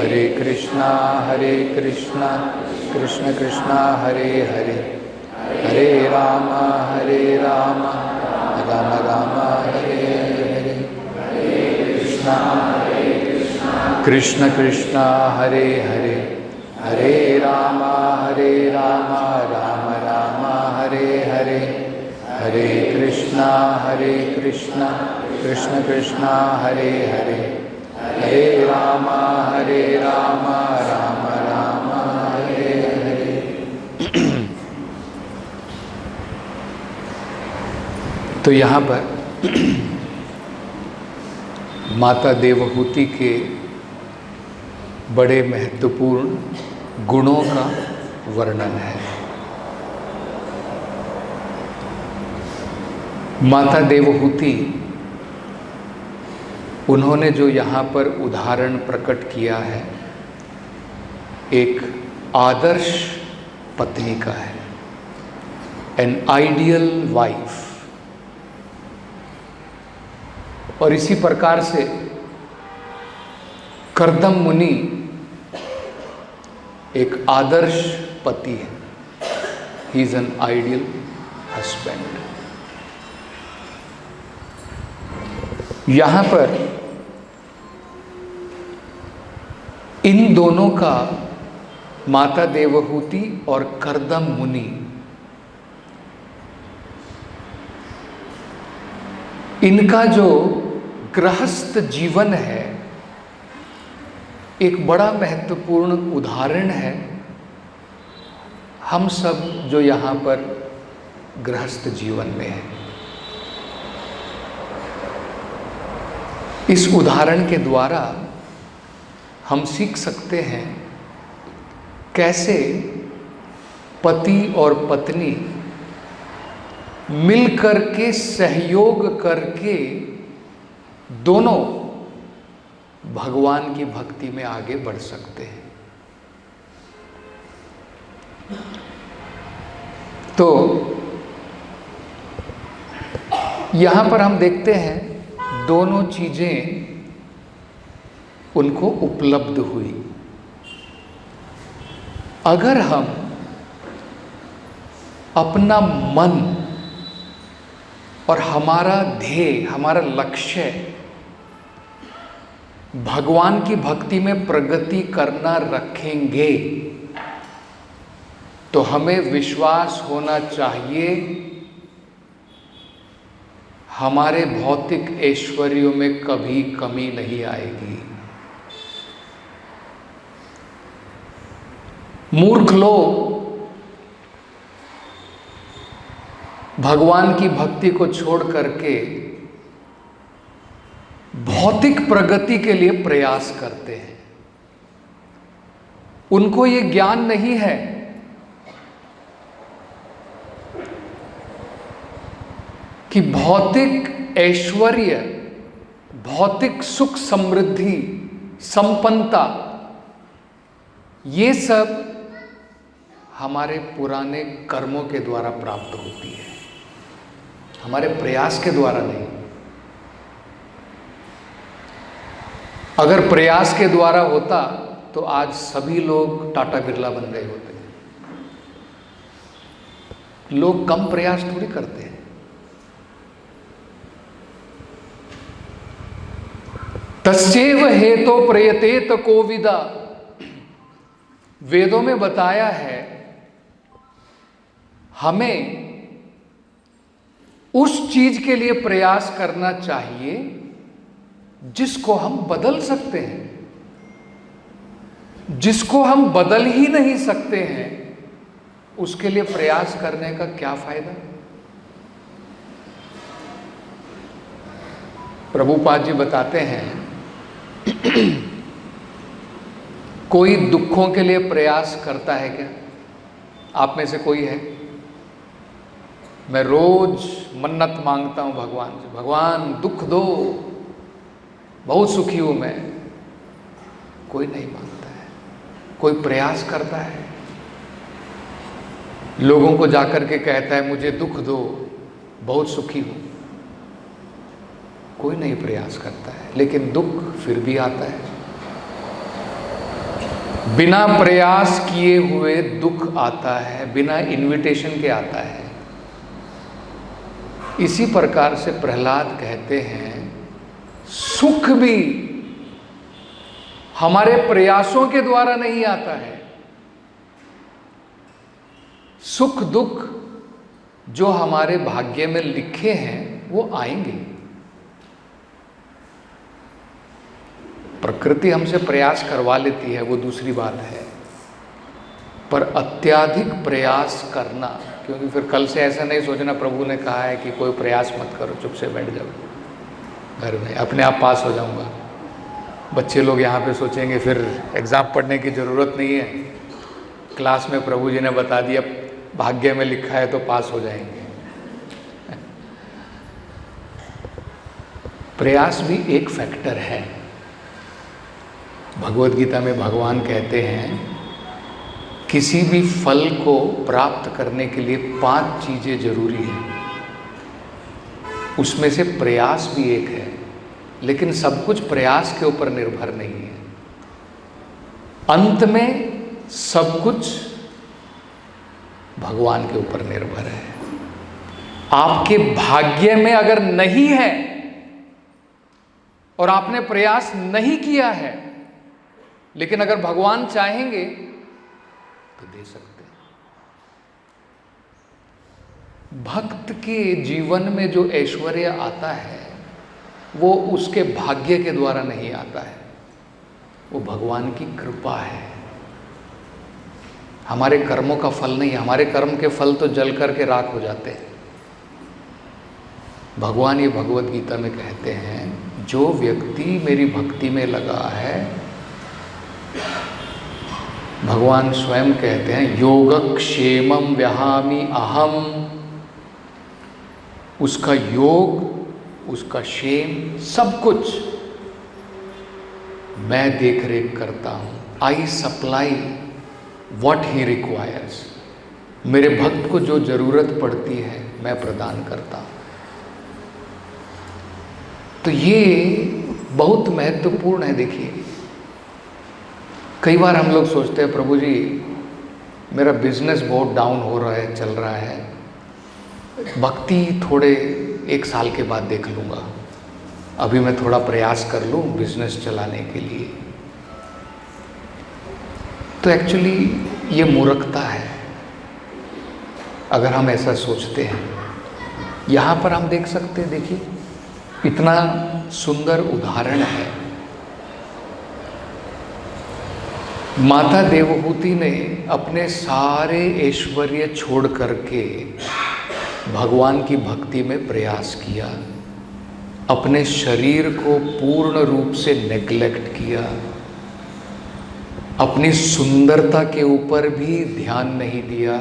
कृष्णा कृष्ण कृष्णा हरे हरे, हरे राम राम राम हरे हरे, कृष्ण कृष्णा हरे हरे, हरे राम राम राम हरे हरे, हरे कृष्णा कृष्ण कृष्णा हरे हरे, हरे राम राम राम हरे हरे। तो यहाँ पर माता देवहूति के बड़े महत्वपूर्ण गुणों का वर्णन है। माता देवहूति, उन्होंने जो यहाँ पर उदाहरण प्रकट किया है, एक आदर्श पत्नी का है, एन आइडियल वाइफ। और इसी प्रकार से कर्दम मुनि एक आदर्श पति है, he is an ideal husband. यहां पर इन दोनों का, माता देवहूति और कर्दम मुनि, इनका जो गृहस्थ जीवन है एक बड़ा महत्वपूर्ण उदाहरण है हम सब जो यहाँ पर गृहस्थ जीवन में हैं। इस उदाहरण के द्वारा हम सीख सकते हैं कैसे पति और पत्नी मिलकर के, सहयोग करके दोनों भगवान की भक्ति में आगे बढ़ सकते हैं। तो यहां पर हम देखते हैं दोनों चीजें उनको उपलब्ध हुई। अगर हम अपना मन और हमारा ध्येय, हमारा लक्ष्य भगवान की भक्ति में प्रगति करना रखेंगे तो हमें विश्वास होना चाहिए हमारे भौतिक ऐश्वर्यों में कभी कमी नहीं आएगी। मूर्ख लोग भगवान की भक्ति को छोड़ करके भौतिक प्रगति के लिए प्रयास करते हैं। उनको ये ज्ञान नहीं है कि भौतिक ऐश्वर्य, भौतिक सुख समृद्धि, संपन्नता, ये सब हमारे पुराने कर्मों के द्वारा प्राप्त होती है, हमारे प्रयास के द्वारा नहीं। अगर प्रयास के द्वारा होता तो आज सभी लोग टाटा बिरला बन गए होते। लोग कम प्रयास थोड़ी करते हैं। तस्यैव हेतो प्रयतेत कोविदा, वेदों में बताया है हमें उस चीज के लिए प्रयास करना चाहिए जिसको हम बदल सकते हैं। जिसको हम बदल ही नहीं सकते हैं उसके लिए प्रयास करने का क्या फायदा। प्रभुपाद जी बताते हैं कोई दुखों के लिए प्रयास करता है क्या? आप में से कोई है? मैं रोज मन्नत मांगता हूं भगवान से, भगवान दुख दो, बहुत सुखी हूं मैं। कोई नहीं मांगता है। कोई प्रयास करता है, लोगों को जाकर के कहता है मुझे दुख दो, बहुत सुखी हूं। कोई नहीं प्रयास करता है, लेकिन दुख फिर भी आता है। बिना प्रयास किए हुए दुख आता है, बिना इनविटेशन के आता है। इसी प्रकार से प्रहलाद कहते हैं सुख भी हमारे प्रयासों के द्वारा नहीं आता है। सुख दुख जो हमारे भाग्य में लिखे हैं वो आएंगे। प्रकृति हमसे प्रयास करवा लेती है, वो दूसरी बात है, पर अत्यधिक प्रयास करना, क्योंकि फिर कल से ऐसा नहीं सोचना प्रभु ने कहा है कि कोई प्रयास मत करो, चुप से बैठ जाओ घर में, अपने आप पास हो जाऊंगा। बच्चे लोग यहाँ पे सोचेंगे फिर एग्ज़ाम पढ़ने की ज़रूरत नहीं है, क्लास में प्रभु जी ने बता दिया भाग्य में लिखा है तो पास हो जाएंगे। प्रयास भी एक फैक्टर है। भगवत गीता में भगवान कहते हैं किसी भी फल को प्राप्त करने के लिए 5 चीज़ें जरूरी हैं, उसमें से प्रयास भी एक है, लेकिन सब कुछ प्रयास के ऊपर निर्भर नहीं है। अंत में सब कुछ भगवान के ऊपर निर्भर है। आपके भाग्य में अगर नहीं है और आपने प्रयास नहीं किया है, लेकिन अगर भगवान चाहेंगे तो दे सकते हैं। भक्त के जीवन में जो ऐश्वर्य आता है वो उसके भाग्य के द्वारा नहीं आता है, वो भगवान की कृपा है। हमारे कर्मों का फल नहीं है, हमारे कर्म के फल तो जल करके राख हो जाते हैं। भगवान ये भगवत गीता में कहते हैं जो व्यक्ति मेरी भक्ति में लगा है, भगवान स्वयं कहते हैं योगक्षेमं व्याहामि अहम, उसका योग, उसका क्षेम, सब कुछ मैं देख रेख करता हूं। आई सप्लाई व्हाट ही रिक्वायर्स, मेरे भक्त को जो जरूरत पड़ती है मैं प्रदान करता हूं। तो ये बहुत महत्वपूर्ण है। देखिए कई बार हम लोग सोचते हैं प्रभु जी मेरा बिजनेस बहुत डाउन हो रहा है, चल रहा है, भक्ति थोड़े 1 साल के बाद देख लूँगा, अभी मैं थोड़ा प्रयास कर लूँ बिजनेस चलाने के लिए। तो एक्चुअली ये मूर्खता है अगर हम ऐसा सोचते हैं। यहाँ पर हम देख सकते हैं, देखिए इतना सुंदर उदाहरण है। माता देवहूति ने अपने सारे ऐश्वर्य छोड़ करके भगवान की भक्ति में प्रयास किया, अपने शरीर को पूर्ण रूप से नेग्लेक्ट किया, अपनी सुंदरता के ऊपर भी ध्यान नहीं दिया,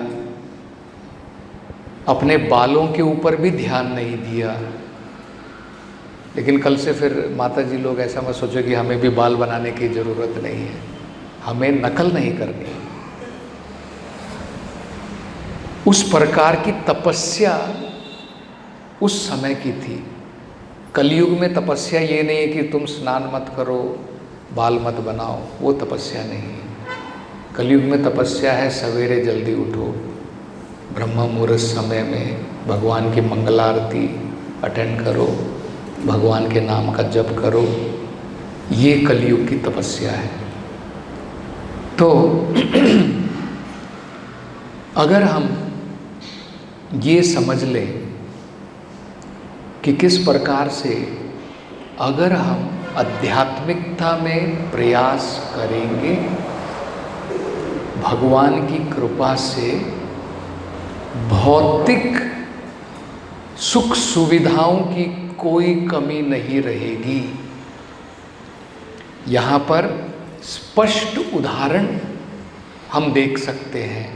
अपने बालों के ऊपर भी ध्यान नहीं दिया। लेकिन कल से फिर माता जी लोग ऐसा मत सोचो कि हमें भी बाल बनाने की ज़रूरत नहीं है, हमें नकल नहीं करनी। उस प्रकार की तपस्या उस समय की थी। कलयुग में तपस्या ये नहीं है कि तुम स्नान मत करो, बाल मत बनाओ, वो तपस्या नहीं है। कलयुग में तपस्या है सवेरे जल्दी उठो, ब्रह्म मुहूर्त समय में भगवान की मंगलारती अटेंड करो, भगवान के नाम का जप करो, ये कलयुग की तपस्या है। तो अगर हम ये समझ लें कि किस प्रकार से अगर हम आध्यात्मिकता में प्रयास करेंगे, भगवान की कृपा से भौतिक सुख सुविधाओं की कोई कमी नहीं रहेगी। यहाँ पर स्पष्ट उदाहरण हम देख सकते हैं।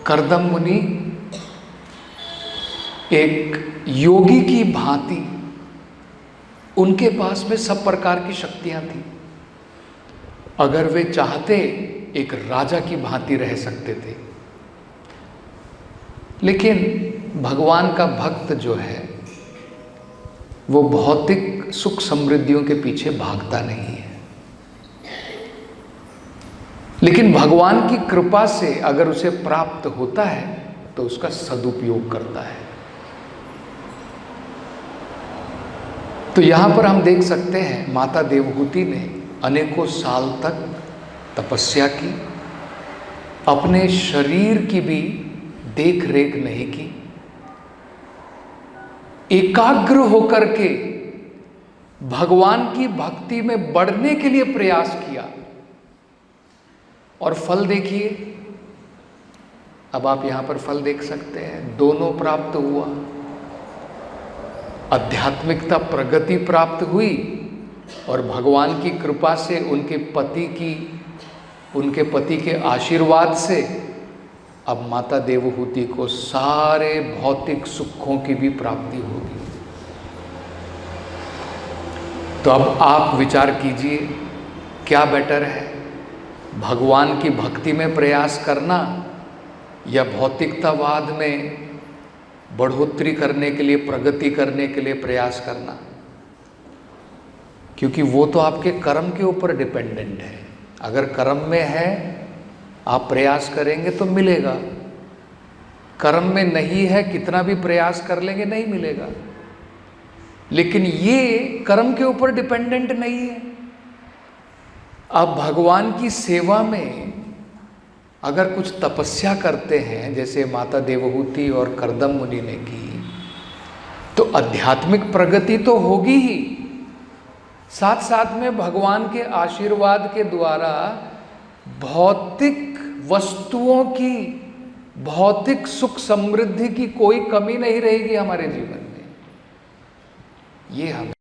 कर्दम मुनि एक योगी की भांति, उनके पास में सब प्रकार की शक्तियां थी। अगर वे चाहते एक राजा की भांति रह सकते थे, लेकिन भगवान का भक्त जो है वो भौतिक सुख समृद्धियों के पीछे भागता नहीं है। लेकिन भगवान की कृपा से अगर उसे प्राप्त होता है तो उसका सदुपयोग करता है। तो यहां पर हम देख सकते हैं माता देवहूति ने अनेकों साल तक तपस्या की, अपने शरीर की भी देख रेख नहीं की, एकाग्र होकर के भगवान की भक्ति में बढ़ने के लिए प्रयास किया, और फल देखिए। अब आप यहां पर फल देख सकते हैं, दोनों प्राप्त हुआ। आध्यात्मिकता प्रगति प्राप्त हुई और भगवान की कृपा से उनके पति के आशीर्वाद से अब माता देवहूति को सारे भौतिक सुखों की भी प्राप्ति होगी। तो अब आप विचार कीजिए, क्या बेटर है, भगवान की भक्ति में प्रयास करना या भौतिकतावाद में बढ़ोतरी करने के लिए, प्रगति करने के लिए प्रयास करना? क्योंकि वो तो आपके कर्म के ऊपर डिपेंडेंट है। अगर कर्म में है, आप प्रयास करेंगे तो मिलेगा। कर्म में नहीं है, कितना भी प्रयास कर लेंगे नहीं मिलेगा। लेकिन ये कर्म के ऊपर डिपेंडेंट नहीं है। आप भगवान की सेवा में अगर कुछ तपस्या करते हैं, जैसे माता देवहूति और कर्दम मुनि ने की, तो आध्यात्मिक प्रगति तो होगी ही, साथ साथ में भगवान के आशीर्वाद के द्वारा भौतिक वस्तुओं की, भौतिक सुख समृद्धि की कोई कमी नहीं रहेगी हमारे जीवन में। ये हमें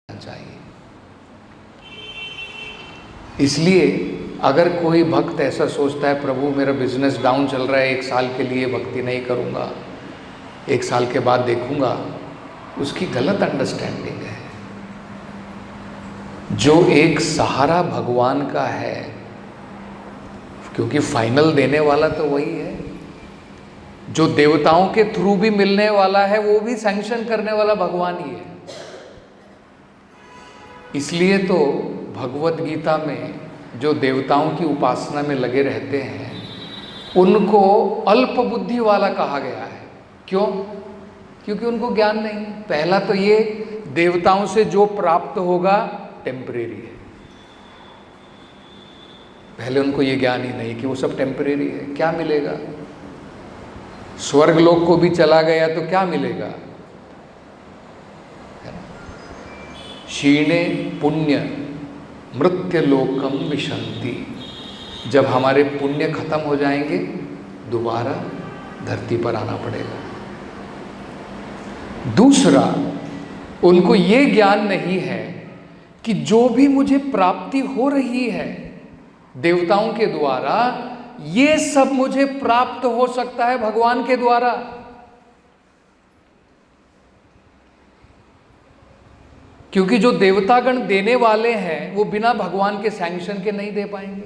समझना चाहिए। इसलिए अगर कोई भक्त ऐसा सोचता है, प्रभु मेरा बिजनेस डाउन चल रहा है, 1 साल के लिए भक्ति नहीं करूंगा, 1 साल के बाद देखूंगा, उसकी गलत अंडरस्टैंडिंग है। जो एक सहारा भगवान का है, क्योंकि फाइनल देने वाला तो वही है, जो देवताओं के थ्रू भी मिलने वाला है, वो भी सैंक्शन करने वाला भगवान ही है। इसलिए तो भगवत गीता में जो देवताओं की उपासना में लगे रहते हैं, उनको अल्प बुद्धि वाला कहा गया है। क्यों? क्योंकि उनको ज्ञान नहीं। पहला तो ये, देवताओं से जो प्राप्त होगा टेम्परेरी है। पहले उनको ये ज्ञान ही नहीं कि वो सब टेम्परेरी है। क्या मिलेगा? स्वर्ग लोक को भी चला गया तो क्या मिलेगा? क्षीणे पुण्य मृत्युलोकम विशन्ति। जब हमारे पुण्य खत्म हो जाएंगे, दोबारा धरती पर आना पड़ेगा। दूसरा, उनको ये ज्ञान नहीं है कि जो भी मुझे प्राप्ति हो रही है देवताओं के द्वारा, ये सब मुझे प्राप्त हो सकता है भगवान के द्वारा। क्योंकि जो देवतागण देने वाले हैं, वो बिना भगवान के सैंक्शन के नहीं दे पाएंगे।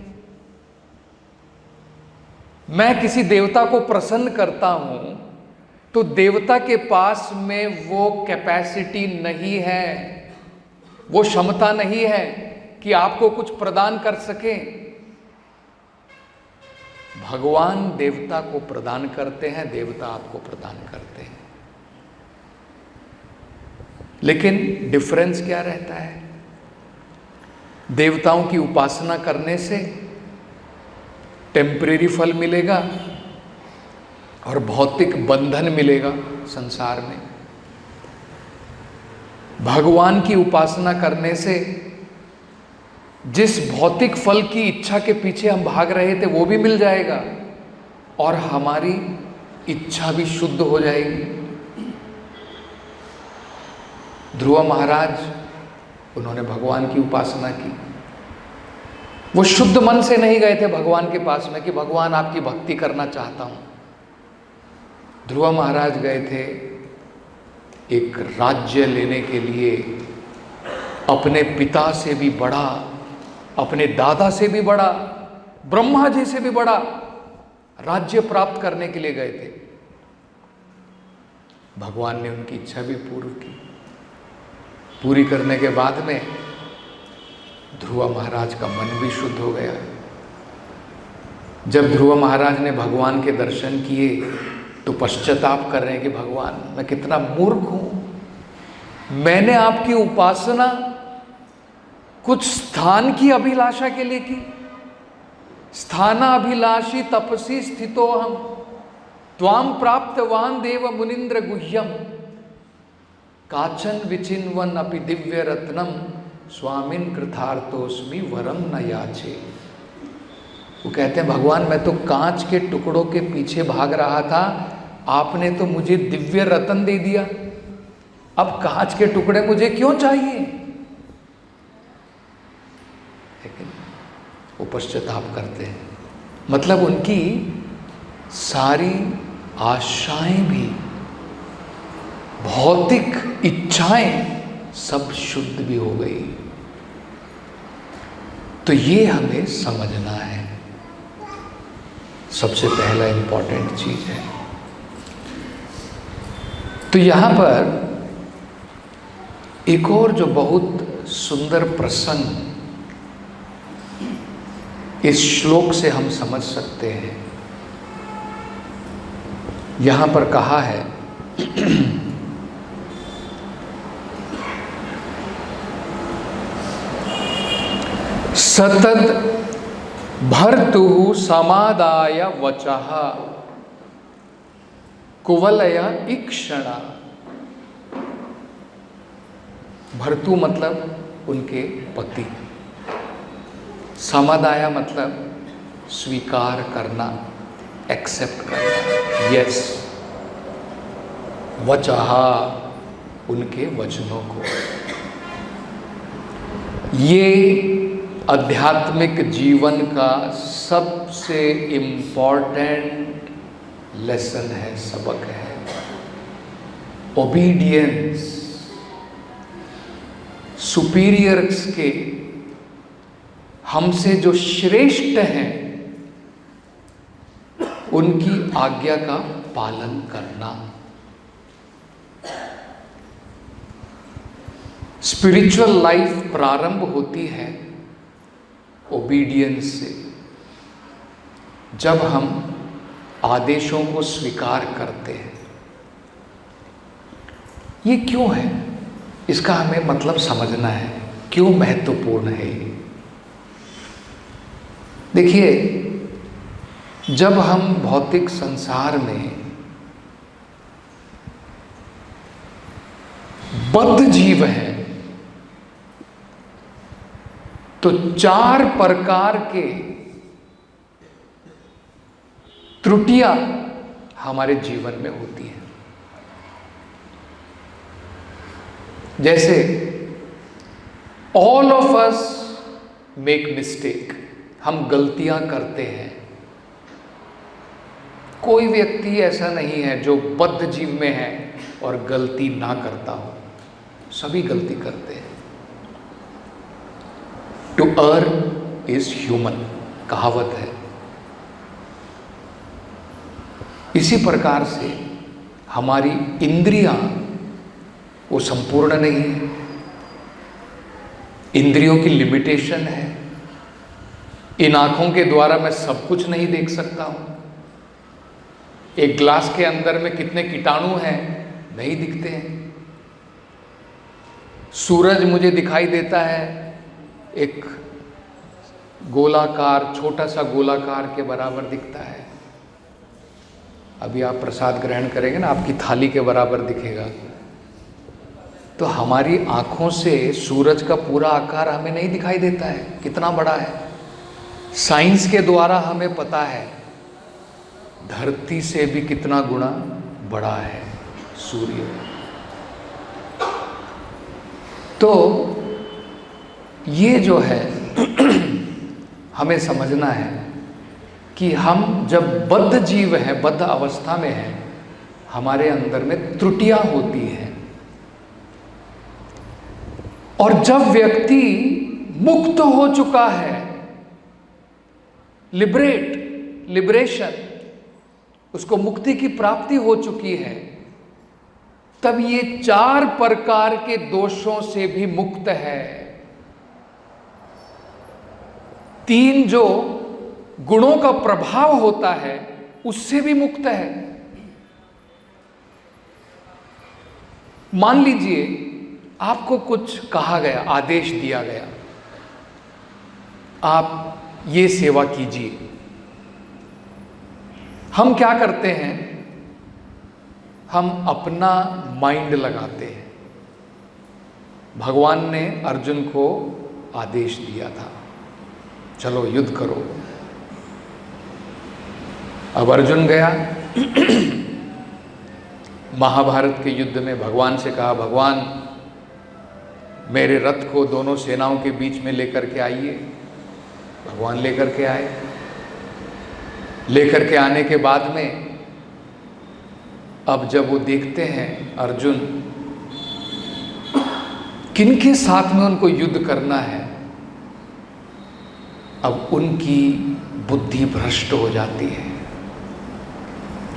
मैं किसी देवता को प्रसन्न करता हूं तो देवता के पास में वो कैपेसिटी नहीं है, वो क्षमता नहीं है कि आपको कुछ प्रदान कर सके। भगवान देवता को प्रदान करते हैं, देवता आपको प्रदान करते हैं। लेकिन डिफरेंस क्या रहता है? देवताओं की उपासना करने से टेम्परेरी फल मिलेगा और भौतिक बंधन मिलेगा संसार में। भगवान की उपासना करने से जिस भौतिक फल की इच्छा के पीछे हम भाग रहे थे वो भी मिल जाएगा और हमारी इच्छा भी शुद्ध हो जाएगी। ध्रुव महाराज, उन्होंने भगवान की उपासना की। वो शुद्ध मन से नहीं गए थे भगवान के पास में कि भगवान आपकी भक्ति करना चाहता हूं। ध्रुव महाराज गए थे एक राज्य लेने के लिए, अपने पिता से भी बड़ा, अपने दादा से भी बड़ा, ब्रह्मा जी से भी बड़ा राज्य प्राप्त करने के लिए गए थे। भगवान ने उनकी इच्छा भी पूरी करने के बाद में ध्रुव महाराज का मन भी शुद्ध हो गया। जब ध्रुव महाराज ने भगवान के दर्शन किए तो पश्चाताप कर रहे हैं कि भगवान मैं कितना मूर्ख हूं, मैंने आपकी उपासना कुछ स्थान की अभिलाषा के लिए की। स्थानाभिलाषी तपसी स्थितो हम त्वाम प्राप्तवान देव मुनिंद्र गुह्यम काचन विचिन्वन अपि दिव्य रत्नम स्वामिन कृतार्थोस्मि वरम न याचे। वो कहते हैं भगवान मैं तो कांच के टुकड़ों के पीछे भाग रहा था, आपने तो मुझे दिव्य रत्न दे दिया, अब कांच के टुकड़े मुझे क्यों चाहिए। लेकिन वो पश्चाताप करते हैं, मतलब उनकी सारी आशाएं भी, भौतिक इच्छाएं सब शुद्ध भी हो गई। तो ये हमें समझना है, सबसे पहला इंपॉर्टेंट चीज है। तो यहां पर एक और जो बहुत सुंदर प्रसंग इस श्लोक से हम समझ सकते हैं, यहां पर कहा है सतत भर्तु समादाय वचः कुवलय ईक्षणा। भर्तु मतलब उनके पति, समादाय मतलब स्वीकार करना, एक्सेप्ट करना, यस, वचः उनके वचनों को। ये आध्यात्मिक जीवन का सबसे इम्पॉर्टेंट लेसन है, सबक है। ओबीडियंस, सुपीरियर्स के, हमसे जो श्रेष्ठ हैं उनकी आज्ञा का पालन करना। स्पिरिचुअल लाइफ प्रारंभ होती है ओबीडियंस से, जब हम आदेशों को स्वीकार करते हैं। ये क्यों है, इसका हमें मतलब समझना है, क्यों महत्वपूर्ण है ये। देखिए, जब हम भौतिक संसार में बद्ध जीव हैं, तो 4 प्रकार के त्रुटियां हमारे जीवन में होती हैं। जैसे all of us make mistake, हम गलतियां करते हैं। कोई व्यक्ति ऐसा नहीं है जो बद्ध जीव में है और गलती ना करता हो, सभी गलती करते हैं। टू अर्न इज ह्यूमन, कहावत है। इसी प्रकार से हमारी इंद्रियां वो संपूर्ण नहीं है, इंद्रियों की लिमिटेशन है। इन आंखों के द्वारा मैं सब कुछ नहीं देख सकता हूं। एक ग्लास के अंदर में कितने कीटाणु हैं नहीं दिखते हैं। सूरज मुझे दिखाई देता है एक गोलाकार, छोटा सा गोलाकार के बराबर दिखता है। अभी आप प्रसाद ग्रहण करेंगे ना, आपकी थाली के बराबर दिखेगा। तो हमारी आँखों से सूरज का पूरा आकार हमें नहीं दिखाई देता है, कितना बड़ा है। साइंस के द्वारा हमें पता है धरती से भी कितना गुना बड़ा है सूर्य। तो ये जो है हमें समझना है कि हम जब बद्ध जीव हैं, बद्ध अवस्था में हैं, हमारे अंदर में त्रुटियां होती हैं। और जब व्यक्ति मुक्त हो चुका है, लिबरेशन, उसको मुक्ति की प्राप्ति हो चुकी है, तब ये 4 प्रकार के दोषों से भी मुक्त है। 3 जो गुणों का प्रभाव होता है उससे भी मुक्त है। मान लीजिए आपको कुछ कहा गया, आदेश दिया गया, आप ये सेवा कीजिए। हम क्या करते हैं, हम अपना माइंड लगाते हैं। भगवान ने अर्जुन को आदेश दिया था, चलो युद्ध करो। अब अर्जुन गया महाभारत के युद्ध में भगवान से कहा, भगवान मेरे रथ को दोनों सेनाओं के बीच में लेकर के आइए। भगवान लेकर के आए। लेकर के आने के बाद में अब जब वो देखते हैं अर्जुन किनके साथ में उनको युद्ध करना है, अब उनकी बुद्धि भ्रष्ट हो जाती है।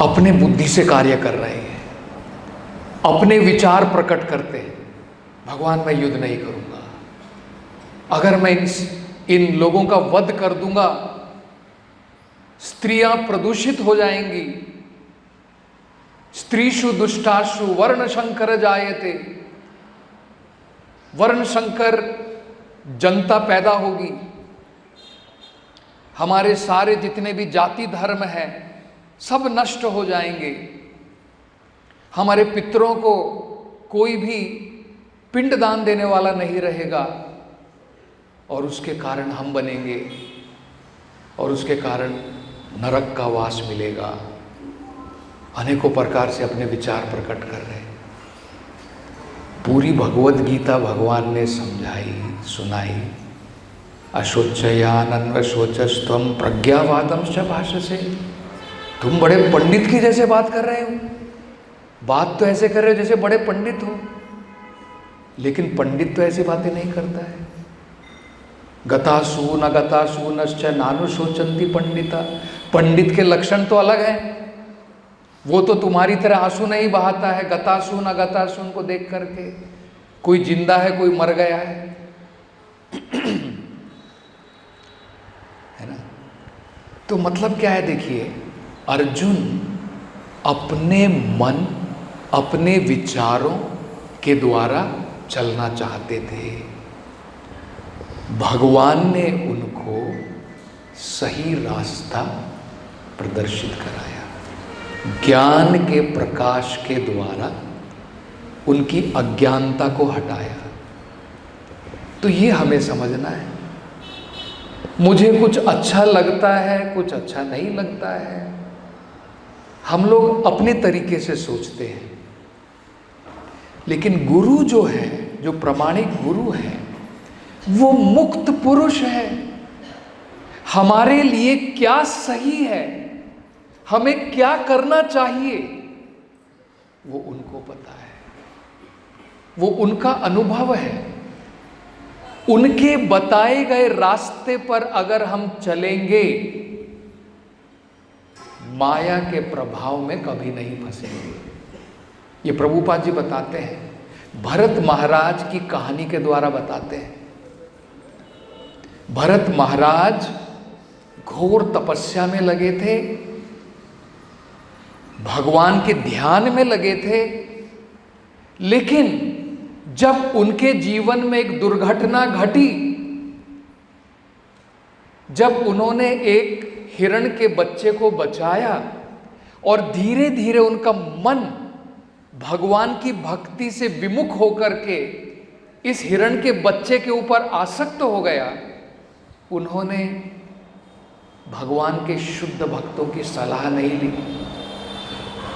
अपने बुद्धि से कार्य कर रहे हैं, अपने विचार प्रकट करते हैं। भगवान मैं युद्ध नहीं करूंगा, अगर मैं इन लोगों का वध कर दूंगा स्त्रियां प्रदूषित हो जाएंगी। स्त्रीषु दुष्टाशु वर्ण शंकर जायते, वर्ण शंकर जनता पैदा होगी। हमारे सारे जितने भी जाति धर्म हैं सब नष्ट हो जाएंगे। हमारे पितरों को कोई भी पिंडदान देने वाला नहीं रहेगा और उसके कारण हम बनेंगे और उसके कारण नरक का वास मिलेगा। अनेकों प्रकार से अपने विचार प्रकट कर रहे हैं। पूरी भगवत गीता भगवान ने समझाई सुनाई। अशोचयानन्वशोचस्त्वं प्रज्ञावादं च भाषसे। तुम बड़े पंडित की जैसे बात कर रहे हो, बात तो ऐसे कर रहे हो जैसे बड़े पंडित हो, लेकिन पंडित तो ऐसी बातें नहीं करता है। गतासु न गतासु नश्च नानुशोचन्ति पंडिता। पंडित के लक्षण तो अलग हैं। वो तो तुम्हारी तरह आंसू नहीं बहाता है। गतासु न गतासु उनको देख करके, कोई जिंदा है कोई मर गया है ना। तो मतलब क्या है, देखिए अर्जुन अपने मन अपने विचारों के द्वारा चलना चाहते थे। भगवान ने उनको सही रास्ता प्रदर्शित कराया। ज्ञान के प्रकाश के द्वारा उनकी अज्ञानता को हटाया। तो ये हमें समझना है। मुझे कुछ अच्छा लगता है, कुछ अच्छा नहीं लगता है। हम लोग अपने तरीके से सोचते हैं, लेकिन गुरु जो है, जो प्रामाणिक गुरु है, वो मुक्त पुरुष है। हमारे लिए क्या सही है, हमें क्या करना चाहिए, वो उनको पता है। वो उनका अनुभव है। उनके बताए गए रास्ते पर अगर हम चलेंगे, माया के प्रभाव में कभी नहीं फंसेंगे। ये प्रभुपाद जी बताते हैं, भरत महाराज की कहानी के द्वारा बताते हैं। भरत महाराज घोर तपस्या में लगे थे, भगवान के ध्यान में लगे थे, लेकिन जब उनके जीवन में एक दुर्घटना घटी, जब उन्होंने एक हिरण के बच्चे को बचाया और धीरे धीरे उनका मन भगवान की भक्ति से विमुख होकर के इस हिरण के बच्चे के ऊपर आसक्त हो गया, उन्होंने भगवान के शुद्ध भक्तों की सलाह नहीं ली,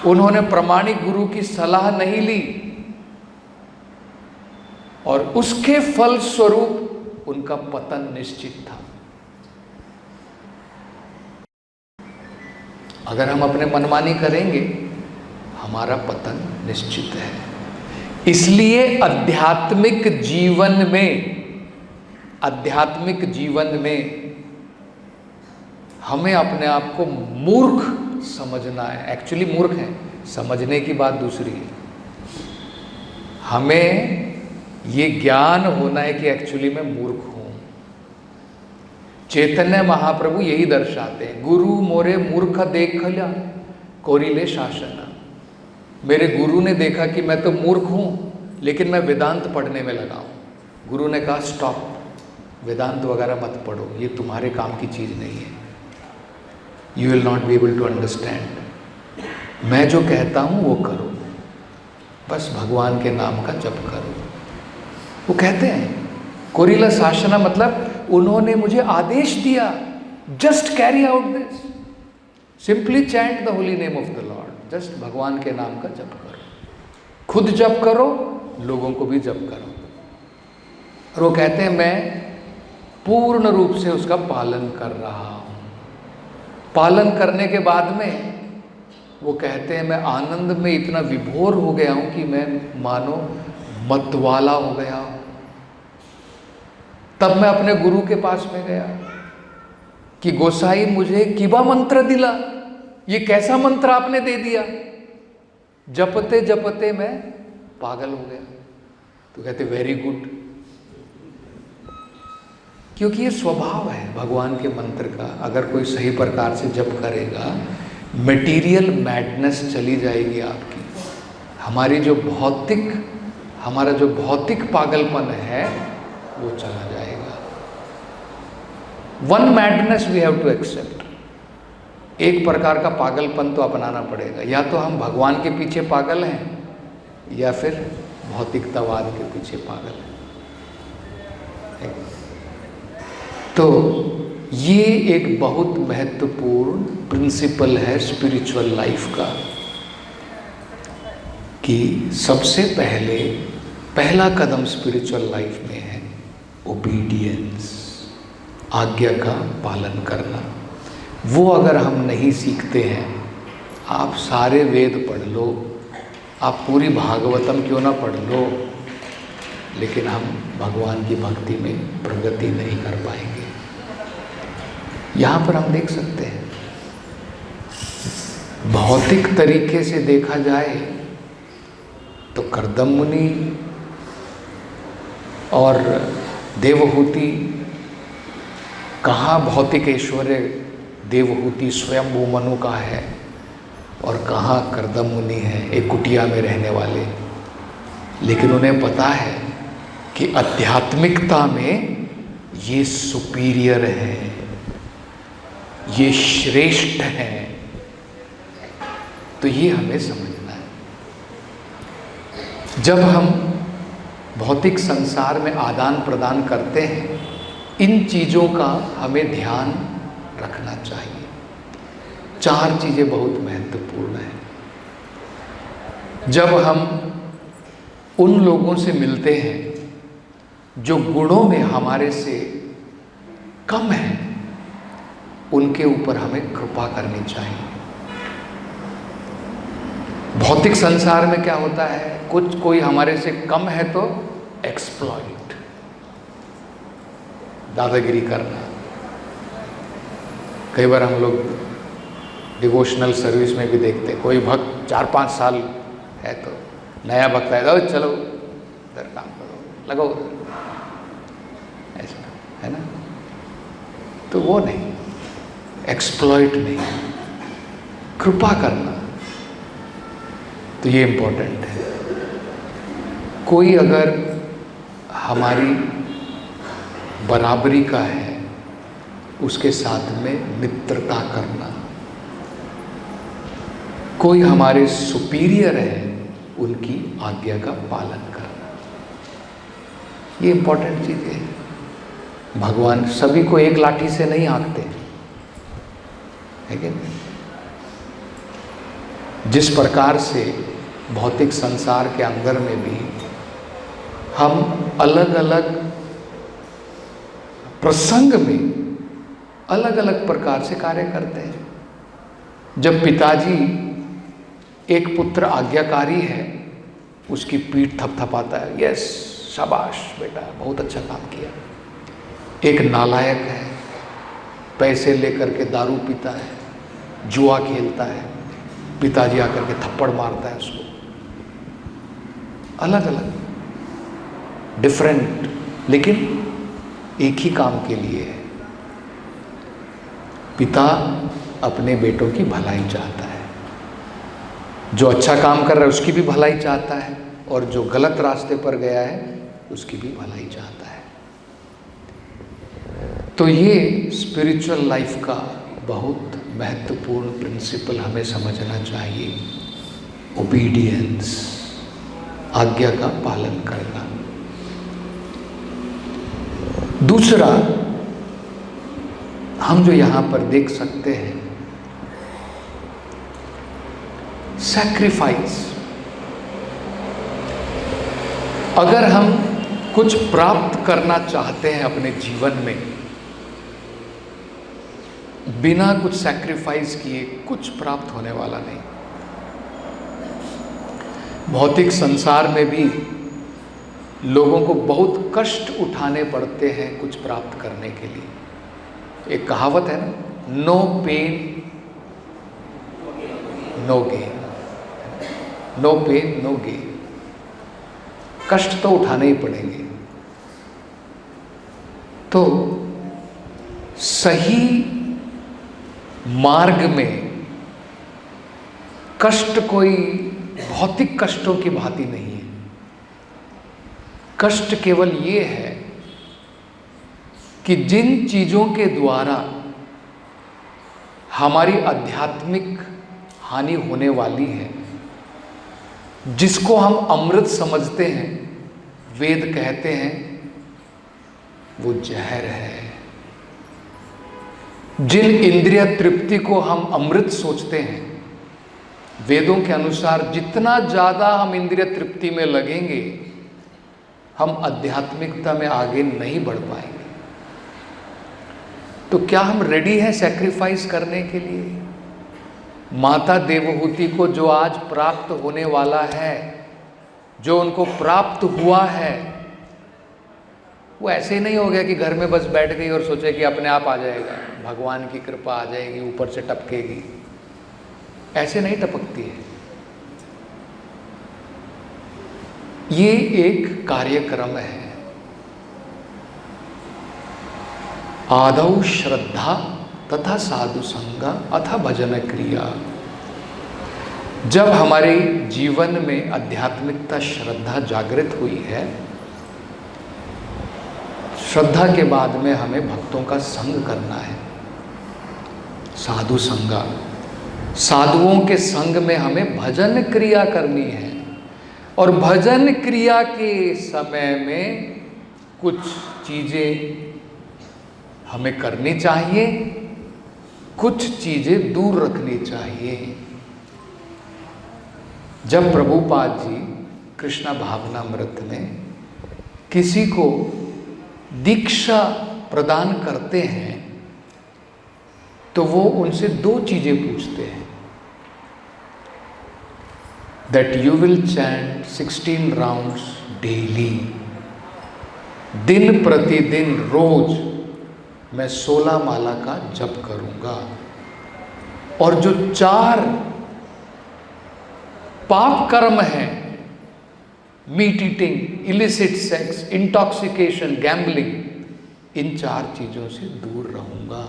उन्होंने प्रामाणिक गुरु की सलाह नहीं ली, और उसके फल स्वरूप उनका पतन निश्चित था। अगर हम अपने मनमानी करेंगे, हमारा पतन निश्चित है। इसलिए आध्यात्मिक जीवन में हमें अपने आप को मूर्ख समझना है। एक्चुअली मूर्ख है, समझने की बात दूसरी है। हमें ये ज्ञान होना है कि एक्चुअली मैं मूर्ख हूं, चैतन्य महाप्रभु यही दर्शाते हैं, गुरु मोरे मूर्ख देखल्या कोरिले शासना। मेरे गुरु ने देखा कि मैं तो मूर्ख हूँ, लेकिन मैं वेदांत पढ़ने में लगा हूँ। गुरु ने कहा स्टॉप, वेदांत वगैरह मत पढ़ो, ये तुम्हारे काम की चीज़ नहीं है, you will not be able to understand. मैं जो कहता हूँ वो करो, बस भगवान के नाम का जप करो। वो कहते हैं कोरिला शासना मतलब उन्होंने मुझे आदेश दिया, just carry out this, simply chant the holy name of the Lord, just भगवान के नाम का जप करो, खुद जप करो, लोगों को भी जप करो। और वो कहते हैं मैं पूर्ण रूप से उसका पालन कर रहा हूँ। पालन करने के बाद में वो कहते हैं मैं आनंद में इतना विभोर हो गया हूँ कि मैं मानो मतवाला हो गया हूँ। तब मैं अपने गुरु के पास में गया कि गोसाई मुझे किबा मंत्र दिला, ये कैसा मंत्र आपने दे दिया। जपते जपते मैं पागल हो गया। तो कहते वेरी गुड, क्योंकि ये स्वभाव है भगवान के मंत्र का। अगर कोई सही प्रकार से जप करेगा, मटेरियल मैडनेस चली जाएगी आपकी। हमारा जो भौतिक पागलपन है वो चला जाएगा। One madness we have to accept. एक प्रकार का पागलपन तो अपनाना पड़ेगा, या तो हम भगवान के पीछे पागल हैं या फिर भौतिकतावाद के पीछे पागल हैं। तो ये एक बहुत महत्वपूर्ण प्रिंसिपल है स्पिरिचुअल लाइफ का, कि सबसे पहला कदम स्पिरिचुअल लाइफ में है ओबीडियंस, आज्ञा का पालन करना। वो अगर हम नहीं सीखते हैं, आप सारे वेद पढ़ लो, आप पूरी भागवतम क्यों ना पढ़ लो, लेकिन हम भगवान की भक्ति में प्रगति नहीं कर पाएंगे। यहाँ पर हम देख सकते हैं, भौतिक तरीके से देखा जाए तो कर्दम मुनि और देवहूति, कहाँ भौतिक ऐश्वर्य देवहूति स्वयंभू मनु का है और कहाँ कर्दम मुनि है, एक कुटिया में रहने वाले। लेकिन उन्हें पता है कि आध्यात्मिकता में ये सुपीरियर है, ये श्रेष्ठ है। तो ये हमें समझना है। जब हम भौतिक संसार में आदान प्रदान करते हैं, इन चीज़ों का हमें ध्यान रखना चाहिए। 4 चीज़ें बहुत महत्वपूर्ण हैं। जब हम उन लोगों से मिलते हैं जो गुणों में हमारे से कम हैं, उनके ऊपर हमें कृपा करनी चाहिए। भौतिक संसार में क्या होता है, कोई हमारे से कम है तो एक्सप्लॉइट, दादागिरी करना। कई बार हम लोग डिवोशनल सर्विस में भी देखते हैं, कोई भक्त 4-5 साल है तो नया भक्त आएगा, चलो इधर काम करो, लगाओ उधर, ऐसा है ना। तो वो नहीं, एक्सप्लॉइट नहीं, कृपा करना। तो ये इम्पोर्टेंट है। कोई अगर हमारी बराबरी का है, उसके साथ में मित्रता करना। कोई हमारे सुपीरियर है, उनकी आज्ञा का पालन करना, ये इम्पोर्टेंट चीज़ है। भगवान सभी को एक लाठी से नहीं हाँकते, है कि नहीं? जिस प्रकार से भौतिक संसार के अंदर में भी हम अलग अलग प्रसंग में अलग अलग प्रकार से कार्य करते हैं। जब पिताजी, एक पुत्र आज्ञाकारी है, उसकी पीठ थपथपाता है, यस शाबाश बेटा, बहुत अच्छा काम किया। एक नालायक है, पैसे लेकर के दारू पीता है, जुआ खेलता है, पिताजी आकर के थप्पड़ मारता है उसको। अलग अलग, डिफरेंट, लेकिन एक ही काम के लिए है। पिता अपने बेटों की भलाई चाहता है, जो अच्छा काम कर रहा है उसकी भी भलाई चाहता है, और जो गलत रास्ते पर गया है उसकी भी भलाई चाहता है। तो ये स्पिरिचुअल लाइफ का बहुत महत्वपूर्ण प्रिंसिपल हमें समझना चाहिए, ओबीडियंस, आज्ञा का पालन करना। दूसरा हम जो यहाँ पर देख सकते हैं, सैक्रिफाइस। अगर हम कुछ प्राप्त करना चाहते हैं अपने जीवन में, बिना कुछ सैक्रिफाइस किए कुछ प्राप्त होने वाला नहीं। भौतिक संसार में भी लोगों को बहुत कष्ट उठाने पड़ते हैं कुछ प्राप्त करने के लिए। एक कहावत है ना, no pain no gain, no pain no gain. कष्ट तो उठाने ही पड़ेंगे। तो सही मार्ग में कष्ट कोई भौतिक कष्टों की भांति नहीं है। कष्ट केवल ये है कि जिन चीजों के द्वारा हमारी आध्यात्मिक हानि होने वाली है, जिसको हम अमृत समझते हैं, वेद कहते हैं वो जहर है। जिन इंद्रिय तृप्ति को हम अमृत सोचते हैं, वेदों के अनुसार जितना ज्यादा हम इंद्रिय तृप्ति में लगेंगे, हम आध्यात्मिकता में आगे नहीं बढ़ पाएंगे। तो क्या हम रेडी हैं सैक्रिफाइस करने के लिए? माता देवहूति को जो आज प्राप्त होने वाला है, जो उनको प्राप्त हुआ है, वो ऐसे ही नहीं हो गया कि घर में बस बैठ गई और सोचे कि अपने आप आ जाएगा, भगवान की कृपा आ जाएगी, ऊपर से टपकेगी। ऐसे नहीं टपकती है। ये एक कार्यक्रम है। आदौ श्रद्धा तथा साधु संग अथ भजन क्रिया। जब हमारे जीवन में आध्यात्मिकता, श्रद्धा जागृत हुई है, श्रद्धा के बाद में हमें भक्तों का संग करना है, साधु संगा। साधुओं के संग में हमें भजन क्रिया करनी है, और भजन क्रिया के समय में कुछ चीजें हमें करनी चाहिए, कुछ चीजें दूर रखनी चाहिए। जब प्रभुपाद जी कृष्ण भावनामृत में किसी को दीक्षा प्रदान करते हैं, तो वो उनसे दो चीजें पूछते हैं, that you will chant 16 rounds daily. दिन प्रतिदिन रोज मैं 16 माला का जप करूंगा, और जो 4 पाप कर्म है, meat eating, illicit sex, intoxication, gambling, इन 4 चीजों से दूर रहूंगा।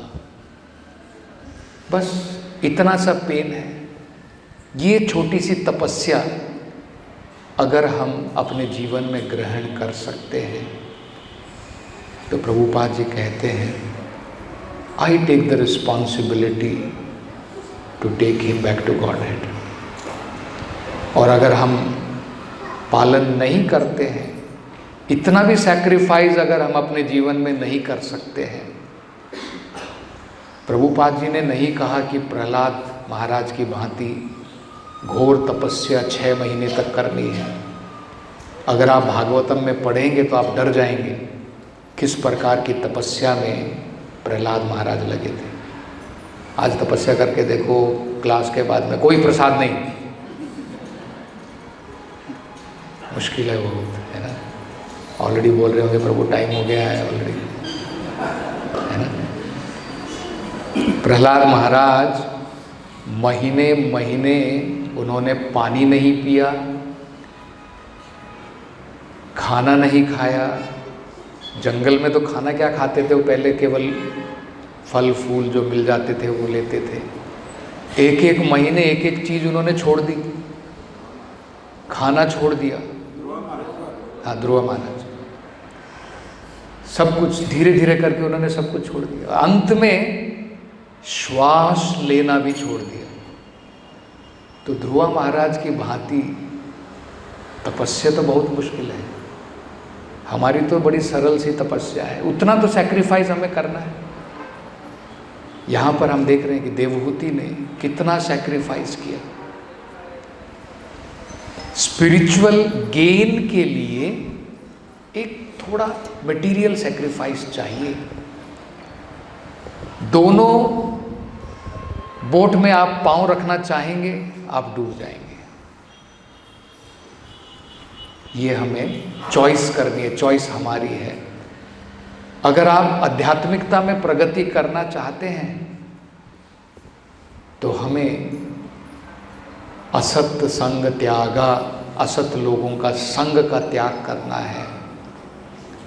बस इतना सा पेन है। ये छोटी सी तपस्या अगर हम अपने जीवन में ग्रहण कर सकते हैं, तो प्रभुपाद जी कहते हैं, I take the responsibility to take him back to Godhead. और अगर हम पालन नहीं करते हैं, इतना भी सैक्रिफाइस अगर हम अपने जीवन में नहीं कर सकते हैं, प्रभुपाद जी ने नहीं कहा कि प्रहलाद महाराज की भांति घोर तपस्या 6 महीने तक करनी है। अगर आप भागवतम में पढ़ेंगे तो आप डर जाएंगे किस प्रकार की तपस्या में प्रहलाद महाराज लगे थे। आज तपस्या करके देखो, क्लास के बाद में कोई प्रसाद नहीं, मुश्किल है बहुत, है ना। ऑलरेडी बोल रहे होंगे प्रभु टाइम हो गया है ऑलरेडी, है ना। प्रहलाद महाराज महीने महीने उन्होंने पानी नहीं पिया, खाना नहीं खाया। जंगल में तो खाना क्या खाते थे, वो पहले केवल फल फूल जो मिल जाते थे वो लेते थे। एक एक महीने एक एक चीज़ उन्होंने छोड़ दी, खाना छोड़ दिया। हाँ, ध्रुव महाराज सब कुछ धीरे धीरे करके उन्होंने सब कुछ छोड़ दिया। अंत में श्वास लेना भी छोड़ दिया। तो ध्रुव महाराज की भांति तपस्या तो बहुत मुश्किल है, हमारी तो बड़ी सरल सी तपस्या है। उतना तो सैक्रिफाइस हमें करना है। यहाँ पर हम देख रहे हैं कि देवहूति ने कितना सैक्रिफाइस किया। स्पिरिचुअल गेन के लिए एक थोड़ा मटेरियल सैक्रिफाइस चाहिए। दोनों बोट में आप पांव रखना चाहेंगे, आप डूब जाएंगे। ये हमें चॉइस करनी है, चॉइस हमारी है। अगर आप आध्यात्मिकता में प्रगति करना चाहते हैं तो हमें असत संग त्यागा, असत लोगों का संग का त्याग करना है।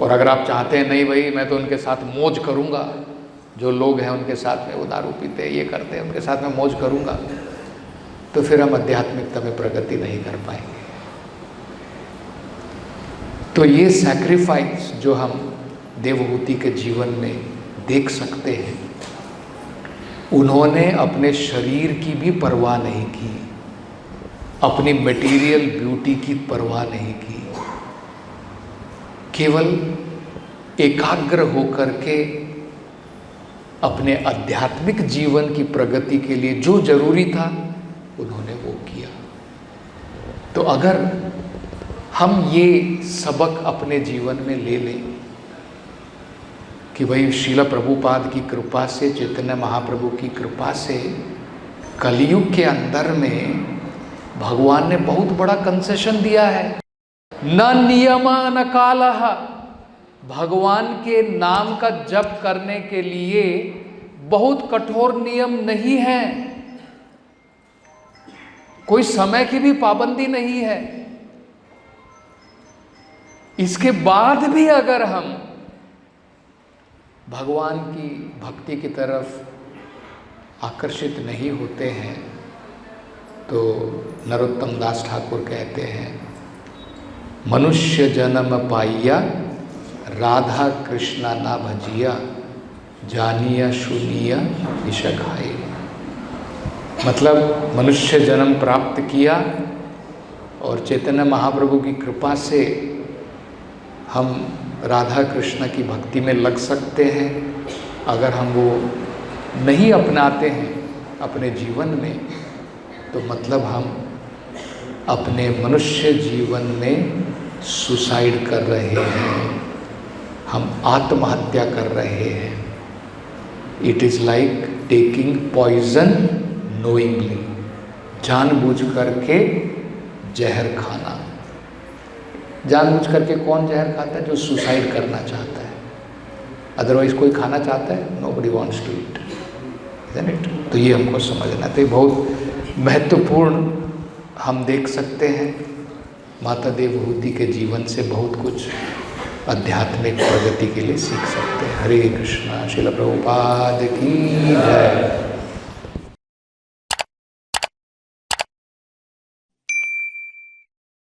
और अगर आप चाहते हैं नहीं भाई मैं तो उनके साथ मौज करूंगा, जो लोग हैं उनके साथ में वो दारू पीते हैं, ये करते हैं, उनके साथ में मौज करूंगा, तो फिर हम आध्यात्मिकता में प्रगति नहीं कर पाएंगे। तो ये सैक्रिफाइस जो हम देवहूति के जीवन में देख सकते हैं, उन्होंने अपने शरीर की भी परवाह नहीं की, अपनी मटेरियल ब्यूटी की परवाह नहीं की, केवल एकाग्र होकर के अपने आध्यात्मिक जीवन की प्रगति के लिए जो जरूरी था उन्होंने वो किया। तो अगर हम ये सबक अपने जीवन में ले लें कि भाई श्रील प्रभुपाद की कृपा से, चैतन्य महाप्रभु की कृपा से कलयुग के अंदर में भगवान ने बहुत बड़ा कंसेशन दिया है। न नियम न कालः, भगवान के नाम का जप करने के लिए बहुत कठोर नियम नहीं है, कोई समय की भी पाबंदी नहीं है। इसके बाद भी अगर हम भगवान की भक्ति की तरफ आकर्षित नहीं होते हैं तो नरोत्तम दास ठाकुर कहते हैं, मनुष्य जन्म पाइया राधा कृष्णा ना भजिया, जानिया सुनिया विष खाए। मतलब मनुष्य जन्म प्राप्त किया और चैतन्य महाप्रभु की कृपा से हम राधा कृष्ण की भक्ति में लग सकते हैं। अगर हम वो नहीं अपनाते हैं अपने जीवन में तो मतलब हम अपने मनुष्य जीवन में सुसाइड कर रहे हैं, हम आत्महत्या कर रहे हैं। It is like taking poison knowingly, जानबूझ करके जहर खाना। जानबूझ करके कौन जहर खाता है? जो सुसाइड करना चाहता है। अदरवाइज कोई खाना चाहता है? Nobody wants to eat, isn't it? तो ये हमको समझना। तो ये बहुत महत्वपूर्ण हम देख सकते हैं। माता देवहूति के जीवन से बहुत कुछ आध्यात्मिक प्रगति के लिए सीख सकते हैं। हरे कृष्णा। श्रील प्रभुपाद की जय।